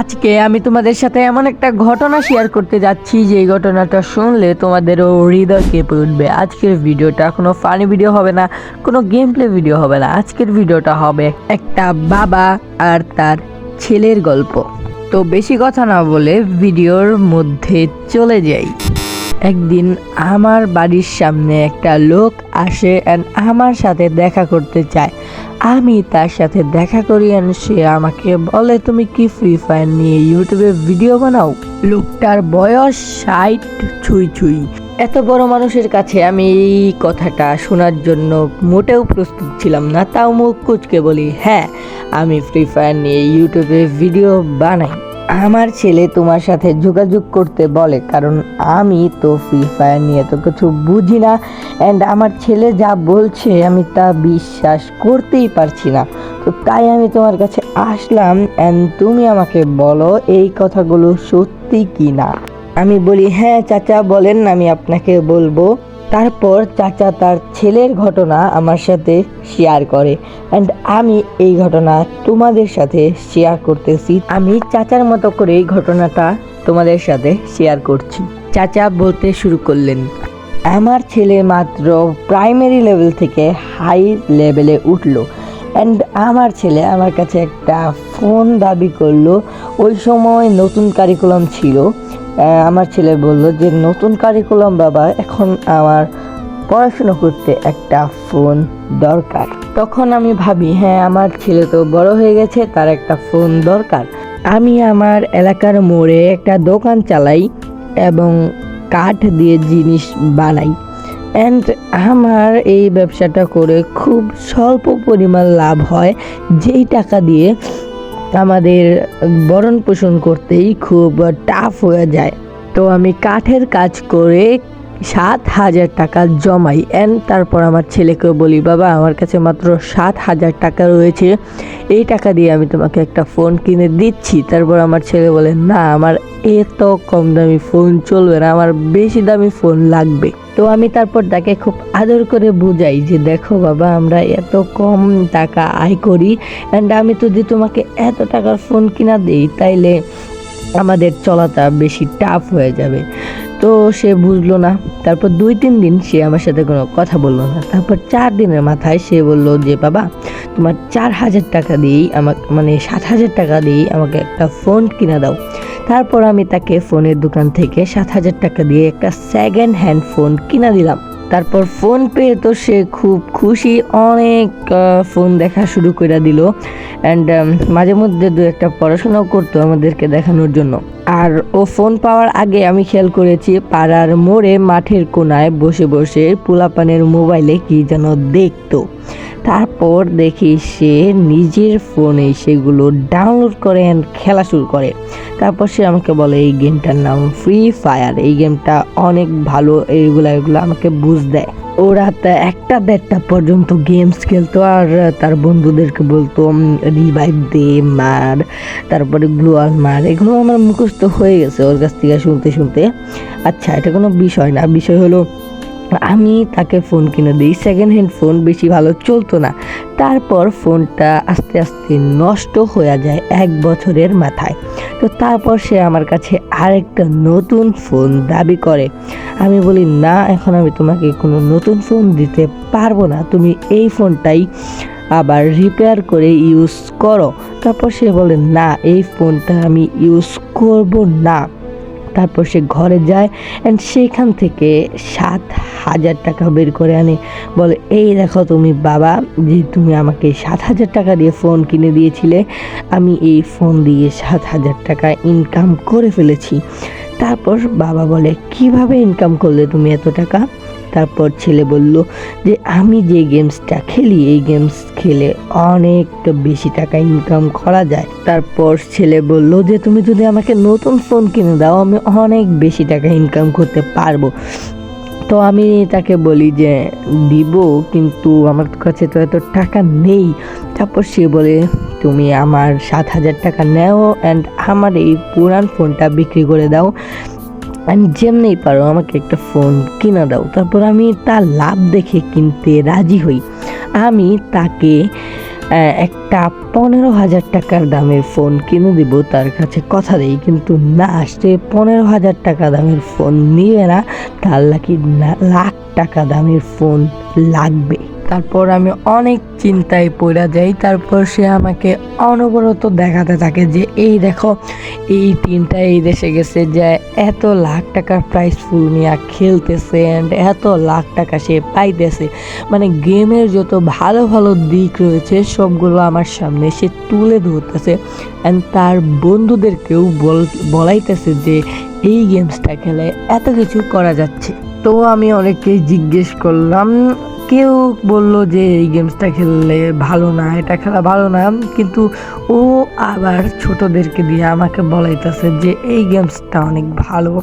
আজকে আমি তোমাদের সাথে এমন একটা ঘটনা শেয়ার করতে যাচ্ছি যে ঘটনাটা শুনলে তোমাদেরও হৃদয় কেঁপে উঠবে। আজকের ভিডিওটা কোনো ফানি ভিডিও হবে না, কোনো গেম প্লে ভিডিও হবে না। আজকের ভিডিওটা হবে একটা বাবা আর তার ছেলের গল্প। তো বেশি কথা না বলে ভিডিওর মধ্যে চলে যাই। একদিন আমার বাড়ির সামনে একটা লোক আসে অ্যান্ড আমার সাথে দেখা করতে চায়। আমি তার সাথে দেখা করি অ্যান্ড সে আমাকে বলে, তুমি কি ফ্রি ফায়ার নিয়ে ইউটিউবে ভিডিও বানাও? লোকটার বয়স 60 ছুঁই ছুঁই। এত বড় মানুষের কাছে আমি এই কথাটা শোনার জন্য মোটেও প্রস্তুত ছিলাম না। তাও মুখ কুচকে বলি, হ্যাঁ আমি ফ্রি ফায়ার নিয়ে ইউটিউবে ভিডিও বানাই। আমার ছেলে তোমার সাথে যোগাযোগ করতে বলে, কারণ আমি তো ফ্রি ফায়ার নিয়ে তো কিছু বুঝি না অ্যান্ড আমার ছেলে যা বলছে আমি তা বিশ্বাস করতেই পারছি না। তো তাই আমি তোমার কাছে আসলাম অ্যান্ড তুমি আমাকে বলো এই কথাগুলো সত্যি কি না। আমি বলি, হ্যাঁ চাচা বলেন, আমি আপনাকে বলবো। তারপর চাচা তার ছেলের ঘটনা আমার সাথে শেয়ার করে অ্যান্ড আমি এই ঘটনা তোমাদের সাথে শেয়ার করতেছি। আমি চাচার মতো করে এই ঘটনাটা তোমাদের সাথে শেয়ার করছি। চাচা বলতে শুরু করলেন, আমার ছেলে মাত্র প্রাইমারি লেভেল থেকে হাই লেভেলে উঠলো অ্যান্ড আমার ছেলে আমার কাছে একটা ফোন দাবি করলো। ওই সময় নতুন কারিকুলাম ছিল। আমার ছেলে বলল যে নতুন কারিকুলাম বাবা, এখন আমার পড়াশোনা করতে একটা ফোন দরকার। তখন আমি ভাবি, হ্যাঁ আমার ছেলে তো বড় হয়ে গেছে, তার একটা ফোন দরকার। আমি আমার এলাকার মোড়ে একটা দোকান চালাই এবং কাঠ দিয়ে জিনিস বানাই অ্যান্ড আমার এই ব্যবসাটা করে খুব স্বল্প পরিমাণ লাভ হয়, যেই টাকা দিয়ে আমাদের ভরণ পোষণ করতেই খুব টাফ হয়ে যায়। তো আমি কাঠের কাজ করে 7,000 টাকা জমাই অ্যান্ড তারপর আমার ছেলেকে বলি, বাবা আমার কাছে মাত্র 7,000 টাকা রয়েছে, এই টাকা দিয়ে আমি তোমাকে একটা ফোন কিনে দিচ্ছি। তারপর আমার ছেলে বলে, না আমার এত কম দামি ফোন চলবে না, আমার বেশি দামি ফোন লাগবে। তো আমি তারপর তাকে খুব আদর করে বুঝাই যে দেখো বাবা, আমরা এত কম টাকা আয় করি অ্যান্ড আমি যদি তোমাকে এত টাকার ফোন কিনা দিই তাইলে আমাদের চলাটা বেশি টাফ হয়ে যাবে। তো সে বুঝলো না। তারপর 2-3 দিন সে আমার সাথে কোনো কথা বললো না। তারপর 4 দিনের মাথায় সে বললো যে বাবা, তোমার 4,000 টাকা দিয়েই আমাকে, মানে 7,000 টাকা দিয়েই আমাকে একটা ফোন কিনে দাও। তারপর আমি তাকে ফোনের দোকান থেকে 7,000 টাকা দিয়ে একটা সেকেন্ড হ্যান্ড ফোন কিনে দিলাম। তারপর ফোন পেয়ে তো সে খুব খুশি, অনেক ফোন দেখা শুরু করে দিল অ্যান্ড মাঝে মধ্যে 2-1টা পড়াশোনাও করতো আমাদেরকে দেখানোর জন্য। আর ও ফোন পাওয়ার আগে আমি খেয়াল করেছি পাড়ার মোড়ে মাঠের কোনায় বসে বসে পোলাপানের মোবাইলে কি যেন দেখতো। তারপর দেখি সে নিজের ফোনে সেগুলো ডাউনলোড করে খেলা শুরু করে। তারপর সে আমাকে বলে এই গেমটার নাম ফ্রি ফায়ার, এই গেমটা অনেক ভালো, এগুলো আমাকে বুঝ দেয়। ও রাত 1টা-1:30টা পর্যন্ত গেমস খেলতো আর তার বন্ধুদেরকে বলতো রিভাইভ দে, মার, তারপরে গ্লোয়াল মার। এগুলো আমার মুখস্থ হয়ে গেছে ওর কাছ থেকে শুনতে শুনতে। আচ্ছা এটা কোনো বিষয় না, বিষয় হলো আমি তাকে ফোন কিনে দিই। সেকেন্ড হ্যান্ড ফোন বেশি ভালো চলতো না। তারপর ফোনটা আস্তে আস্তে নষ্ট হয়ে যায় 1 বছরের মাথায়। তো তারপর সে আমার কাছে আরেকটা নতুন ফোন দাবি করে। আমি বলি, না এখন আমি তোমাকে কোনো নতুন ফোন দিতে পারবো না, তুমি এই ফোনটাই আবার রিপেয়ার করে ইউজ করো। তারপর সে বলে, না এই ফোনটা আমি ইউজ করব না। তারপর সে ঘরে যায় অ্যান্ড সেখান থেকে 7,000 টাকা বের করে আনে। বলে, এই দেখো তুমি বাবা, যে তুমি আমাকে 7,000 টাকা দিয়ে ফোন কিনে দিয়েছিলে, আমি এই ফোন দিয়ে 7,000 টাকা ইনকাম করে ফেলেছি। তারপর বাবা বলে, কিভাবে ইনকাম করলে তুমি এত টাকা? তারপর ছেলে বলল যে আমি যে গেমসটা খেলি এই গেমস খেলে অনেক বেশি টাকা ইনকাম করা যায়। তারপর ছেলে বলল যে তুমি যদি আমাকে নতুন ফোন কিনে দাও আমি অনেক বেশি টাকা ইনকাম করতে পারবো। তো আমি তাকে বলি যে দিব, কিন্তু আমার কাছে তো এত টাকা নেই। তারপর সে বলে, তুমি আমার 7,000 টাকা নেও অ্যান্ড আমার এই পুরান ফোনটা বিক্রি করে দাও অ্যান্ড যেমনি পারো আমাকে একটা ফোন কিনে দাও। তারপর আমি তার লাভ দেখে কিনতে রাজি হই। আমি তাকে একটা 15,000 টাকার দামের ফোন কিনে দিব, তার কাছে কথা দেই, কিন্তু না, সে 15,000 টাকা দামের ফোন নিবে না, তার নাকি লাখ টাকা দামের ফোন লাগবে। তারপর আমি অনেক চিন্তায় পড়ে যাই। তারপর সে আমাকে অনবরত দেখাতে থাকে যে এই দেখো, এই টিমটা এই দেশে গেছে, যে এত লাখ টাকার প্রাইস ফুল নিয়ে খেলতেছে অ্যান্ড এত লাখ টাকা সে পাইতেছে। মানে গেমের যত ভালো ভালো দিক রয়েছে সবগুলো আমার সামনে সে তুলে ধরতেছে অ্যান্ড তার বন্ধুদেরকেও বলাইতেছে যে এই গেমসটা খেলে এত কিছু করা যাচ্ছে। তো আমি অনেককেই জিজ্ঞেস করলাম, কেউ বলল যে এই গেমসটা খেললে ভালো না, এটা খেলা ভালো না, কিন্তু ও আবার ছোটদেরকে দিয়ে আমাকে বলাইতেছে যে এই গেমসটা অনেক ভালো,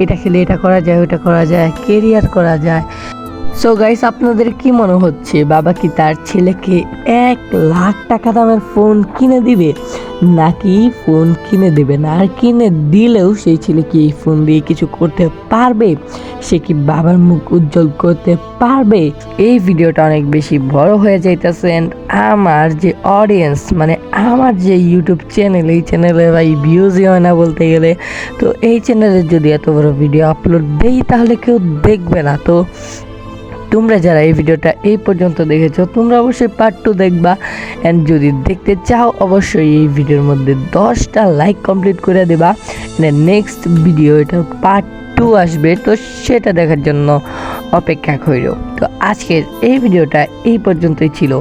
এটা খেলে এটা করা যায়, ওটা করা যায়, কেরিয়ার করা যায়। সো গাইস, আপনাদের কি মনে হচ্ছে, বাবা কি তার ছেলেকে 1 লাখ টাকা দামের ফোন কিনে দিবে, নাকি ফোন কিনে দেবে না? আর কিনে দিলেও সেই ছেলে কি এই ফোন দিয়ে কিছু করতে পারবে? সে কি বাবার মুখ উজ্জ্বল করতে পারবে? এই ভিডিওটা অনেক বেশি বড় হয়ে যাইতেছে অ্যান্ড আমার যে অডিয়েন্স, মানে আমার যে ইউটিউব চ্যানেল, এই চ্যানেলে ভাই ভিউজই হয় না বলতে গেলে। তো এই চ্যানেলে যদি এত বড় ভিডিও আপলোড দেই তাহলে কেউ দেখবে না। তো তোমরা যারা এই ভিডিওটা এই পর্যন্ত দেখেছো, তোমরা অবশ্যই পার্ট 2 দেখবা অ্যান্ড যদি দেখতে চাও অবশ্যই এই ভিডিওর মধ্যে 10টা লাইক কমপ্লিট করে দেবা। নেক্সট ভিডিও এটার পার্ট 2 আসবে, তো সেটা দেখার জন্য অপেক্ষা করো। তো আজকের এই ভিডিওটা এই পর্যন্তই ছিল।